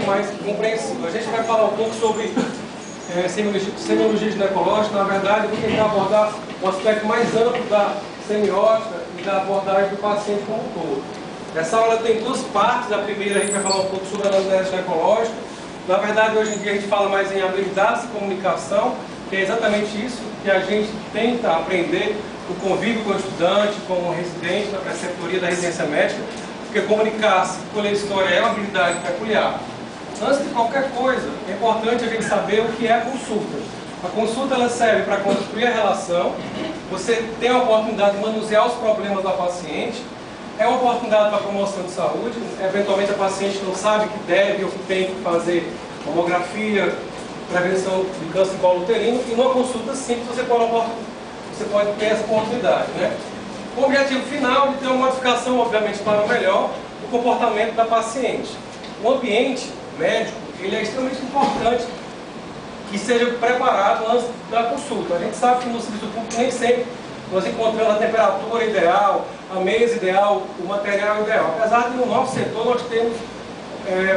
mais compreensível. A gente vai falar um pouco sobre semiologia ginecológica. Na verdade, eu vou tentar abordar o aspecto mais amplo da semiótica e da abordagem do paciente como um todo. Essa aula tem duas partes. A primeira a gente vai falar um pouco sobre a anamnese ginecológica. Na verdade, hoje em dia a gente fala mais em habilidades de comunicação, que é exatamente isso que a gente tenta aprender no convívio com o estudante, com o residente, na preceptoria da residência médica, porque comunicar-se, colher história é uma habilidade peculiar. Antes de qualquer coisa, é importante a gente saber o que é a consulta. A consulta ela serve para construir a relação, você tem a oportunidade de manusear os problemas da paciente, é uma oportunidade para promoção de saúde, eventualmente a paciente não sabe que deve ou que tem que fazer mamografia, prevenção de câncer de colo uterino, e numa consulta simples você pode ter essa oportunidade, né? Com o objetivo final de ter uma modificação, obviamente, para o melhor, do comportamento da paciente. O ambiente médico, ele é extremamente importante que seja preparado antes da consulta. A gente sabe que no serviço público nem sempre nós encontramos a temperatura ideal, a mesa ideal, o material ideal. Apesar de no nosso setor nós temos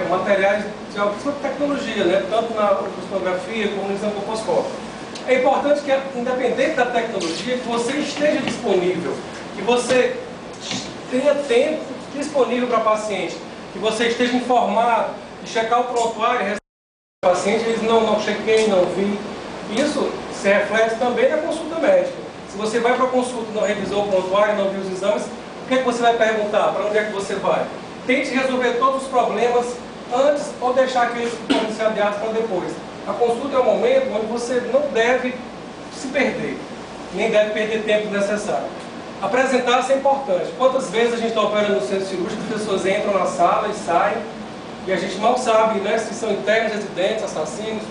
materiais de altíssima tecnologia, né? Tanto na ultrassonografia como no exame colposcópico. É importante que, independente da tecnologia, que você esteja disponível, que você tenha tempo disponível para o paciente, que você esteja informado, de checar o prontuário do paciente, eles não chequei, não vi. Isso se reflete também na consulta médica. Se você vai para a consulta e não revisou o prontuário, não viu os exames, o que é que você vai perguntar? Para onde é que você vai? Tente resolver todos os problemas antes ou deixar aqueles que podem ser adiados para depois. A consulta é um momento onde você não deve se perder, nem deve perder tempo necessário. Apresentar-se é importante. Quantas vezes a gente está operando no centro cirúrgico, as pessoas entram na sala e saem, e a gente mal sabe, né, se são internos, residentes, assassinos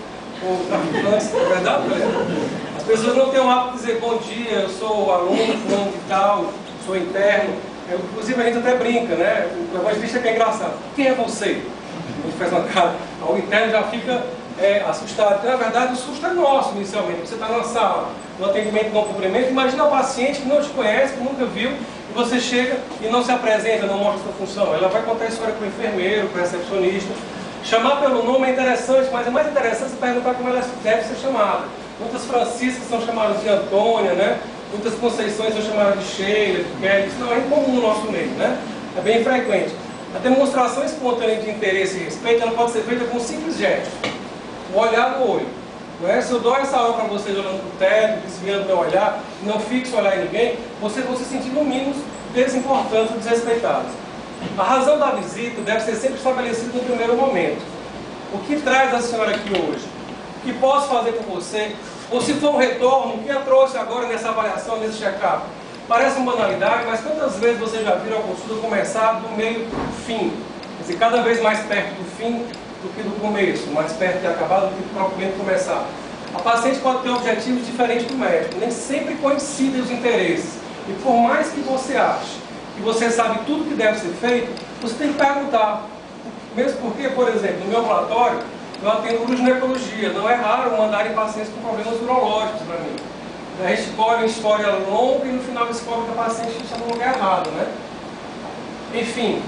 ou traficantes, é verdade? As pessoas não têm o hábito de dizer bom dia, eu sou aluno, fulano de tal, sou interno. Inclusive a gente até brinca, né? O evangelista que é engraçado. Quem é você? A gente faz uma cara, o interno já fica assustado. Porque, na verdade, o susto é nosso inicialmente. Você está na sala, no atendimento não cumprimento. Imagina o paciente que não te conhece, que nunca viu, e você chega e não se apresenta, não mostra sua função. Ela vai contar a história para o enfermeiro, para o recepcionista. Chamar pelo nome é interessante, mas é mais interessante você perguntar como ela deve ser chamada. Muitas Franciscas são chamadas de Antônia, né? Muitas Conceições são chamadas de Sheila, de Kelly. Isso não é incomum no nosso meio, né? É bem frequente. A demonstração espontânea de interesse e respeito, ela pode ser feita com um simples gesto. O olhar no olho. Não é? Se eu dou essa aula para vocês olhando para o teto, desviando meu olhar, não fixo o olhar em ninguém, vocês vão se sentir no mínimo desimportantes ou desrespeitados. A razão da visita deve ser sempre estabelecida no primeiro momento. O que traz a senhora aqui hoje? O que posso fazer por você? Ou se for um retorno, o que eu trouxe agora nessa avaliação, nesse check-up? Parece uma banalidade, mas quantas vezes você já viu a consulta começar do meio para o fim? Quer dizer, cada vez mais perto do fim do que do começo, mais perto de acabar do que propriamente começar. A paciente pode ter objetivos diferentes do médico, nem sempre coincidem os interesses. E por mais que você ache que você sabe tudo que deve ser feito, você tem que perguntar. Mesmo porque, por exemplo, no meu ambulatório, eu atendo uroginoecologia. Não é raro mandarem pacientes com problemas urológicos para mim. A gente escolhe uma história longa e no final descobre que a paciente está no lugar errado, né? Enfim,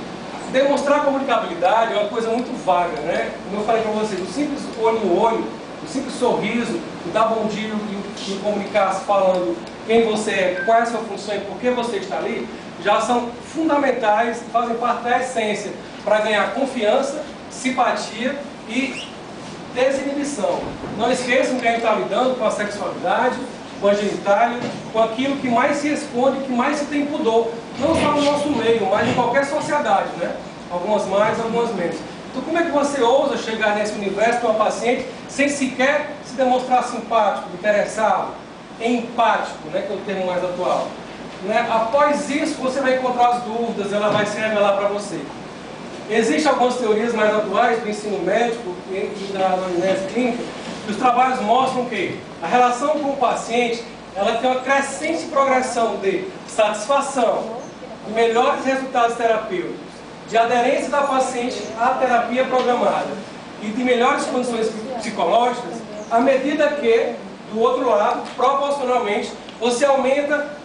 demonstrar comunicabilidade é uma coisa muito vaga, né? Como eu falei para vocês, o simples olho no olho, o simples sorriso, o dar bom dia e o comunicar-se falando quem você é, qual é a sua função e por que você está ali, já são fundamentais, fazem parte da essência para ganhar confiança, simpatia e desinibição. Não esqueçam que a gente está lidando com a sexualidade, com a genitália, com aquilo que mais se esconde, que mais se tem pudor. Não só no nosso meio, mas em qualquer sociedade, né? Algumas mais, algumas menos. Então como é que você ousa chegar nesse universo com uma paciente sem sequer se demonstrar simpático, interessado, empático, né? Que é o termo mais atual. Né? Após isso, você vai encontrar as dúvidas, ela vai se revelar para você. Existem algumas teorias mais atuais do ensino médico e da anamnese clínica, que os trabalhos mostram que a relação com o paciente, ela tem uma crescente progressão de satisfação, de melhores resultados terapêuticos, de aderência da paciente à terapia programada e de melhores condições psicológicas, à medida que, do outro lado, proporcionalmente, você aumenta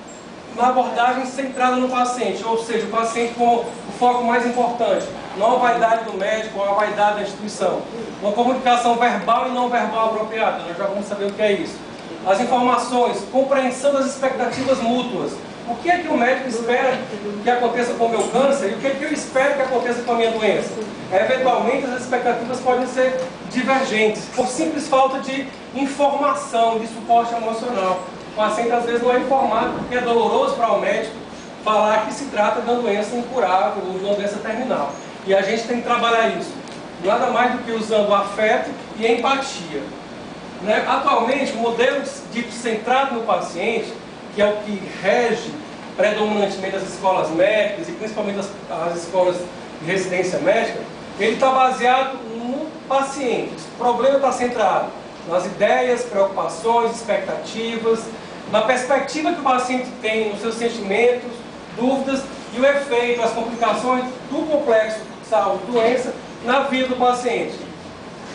na abordagem centrada no paciente, ou seja, o paciente como o foco mais importante, não a vaidade do médico ou a vaidade da instituição. Uma comunicação verbal e não verbal apropriada, nós já vamos saber o que é isso. As informações, compreensão das expectativas mútuas. O que é que o médico espera que aconteça com o meu câncer e o que é que eu espero que aconteça com a minha doença? Eventualmente, as expectativas podem ser divergentes, por simples falta de informação, de suporte emocional. O paciente, às vezes, não é informado porque é doloroso para o médico falar que se trata de uma doença incurável ou de uma doença terminal. E a gente tem que trabalhar isso. Nada mais do que usando afeto e empatia. Né? Atualmente, o modelo dito centrado no paciente, que é o que rege predominantemente as escolas médicas e principalmente as escolas de residência médica, ele está baseado no paciente. O problema está centrado nas ideias, preocupações, expectativas, na perspectiva que o paciente tem, nos seus sentimentos, dúvidas e o efeito, as complicações do complexo saúde-doença na vida do paciente.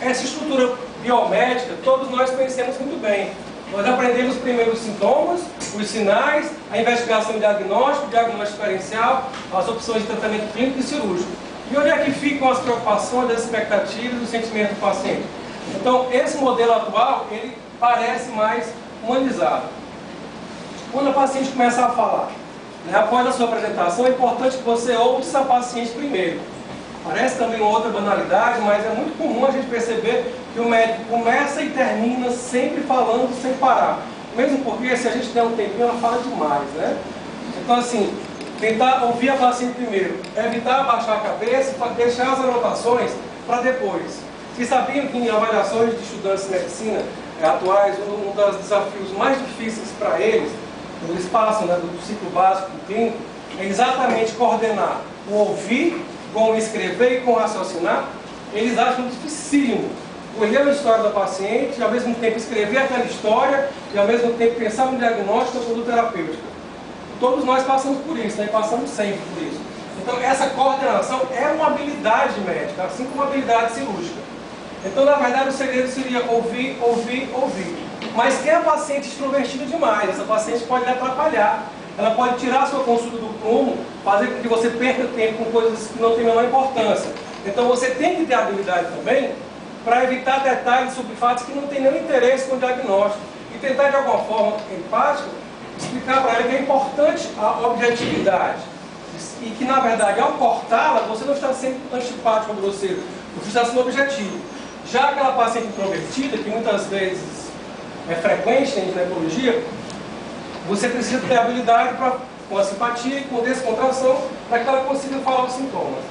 Essa estrutura biomédica, todos nós conhecemos muito bem. Nós aprendemos primeiro os sintomas, os sinais, a investigação e diagnóstico, o diagnóstico diferencial, as opções de tratamento clínico e cirúrgico. E onde é que ficam as preocupações, as expectativas e os sentimentos do paciente? Então, esse modelo atual, ele parece mais humanizado. Quando o paciente começa a falar, né, após a sua apresentação, é importante que você ouça a paciente primeiro. Parece também uma outra banalidade, mas é muito comum a gente perceber que o médico começa e termina sempre falando sem parar. Mesmo porque, se a gente der um tempinho, ela fala demais, né? Então, assim, tentar ouvir a paciente primeiro, evitar abaixar a cabeça, deixar as anotações para depois. Vocês sabiam que em avaliações de estudantes de medicina atuais, um dos desafios mais difíceis para eles, eles passam, né, do ciclo básico do clínico, é exatamente coordenar o ouvir com o escrever e com o raciocinar. Eles acham dificílimo olhar a história da paciente e ao mesmo tempo escrever aquela história e ao mesmo tempo pensar no diagnóstico da conduta terapêutica. Todos nós passamos por isso, né? E passamos sempre por isso. Então essa coordenação é uma habilidade médica, assim como uma habilidade cirúrgica. Então, na verdade, o segredo seria ouvir, ouvir, ouvir. Mas tem a paciente extrovertida demais, essa paciente pode lhe atrapalhar. Ela pode tirar a sua consulta do prumo, fazer com que você perca tempo com coisas que não têm a menor importância. Então você tem que ter habilidade também para evitar detalhes sobre fatos que não têm nenhum interesse com o diagnóstico. E tentar de alguma forma empática explicar para ela que é importante a objetividade. E que na verdade ao cortá-la você não está sendo antipático ou grosseiro, você está sendo objetivo. Já aquela paciente introvertida, que muitas vezes é frequente em ginecologia, você precisa ter habilidade com a simpatia e com descontração para que ela consiga falar os sintomas.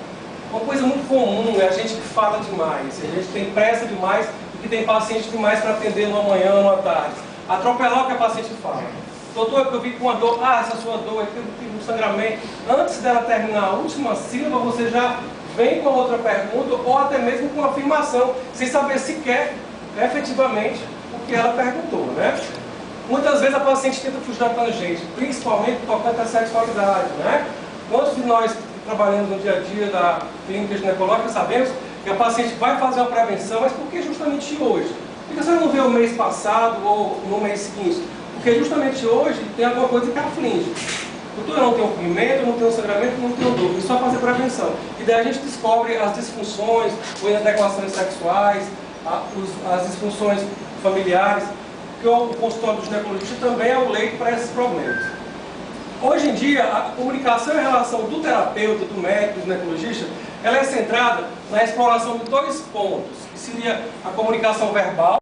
Uma coisa muito comum é a gente que fala demais, a gente tem pressa demais e que tem paciente demais para atender numa manhã ou numa tarde. Atropelar o que a paciente fala. Doutor, eu vi com uma dor, essa sua dor, eu tive um sangramento. Antes dela terminar a última sílaba, você já vem com outra pergunta ou até mesmo com uma afirmação, sem saber sequer efetivamente o que ela perguntou, né? Muitas vezes a paciente tenta fugir da tangente, principalmente tocante à sexualidade, né? Quantos de nós que trabalhamos no dia a dia da clínica ginecológica sabemos que a paciente vai fazer uma prevenção, mas por que justamente hoje? Por que você não vê o mês passado ou no mês seguinte? Porque justamente hoje tem alguma coisa que aflige. Doutor, eu não tenho comprimento, eu não tenho sangramento, eu não tenho dor. É só fazer prevenção. E daí a gente descobre as disfunções, ou inadequações sexuais, as disfunções familiares, porque o consultório do ginecologista também é o leito para esses problemas. Hoje em dia, a comunicação em relação do terapeuta, do médico, do ginecologista, ela é centrada na exploração de dois pontos, que seria a comunicação verbal,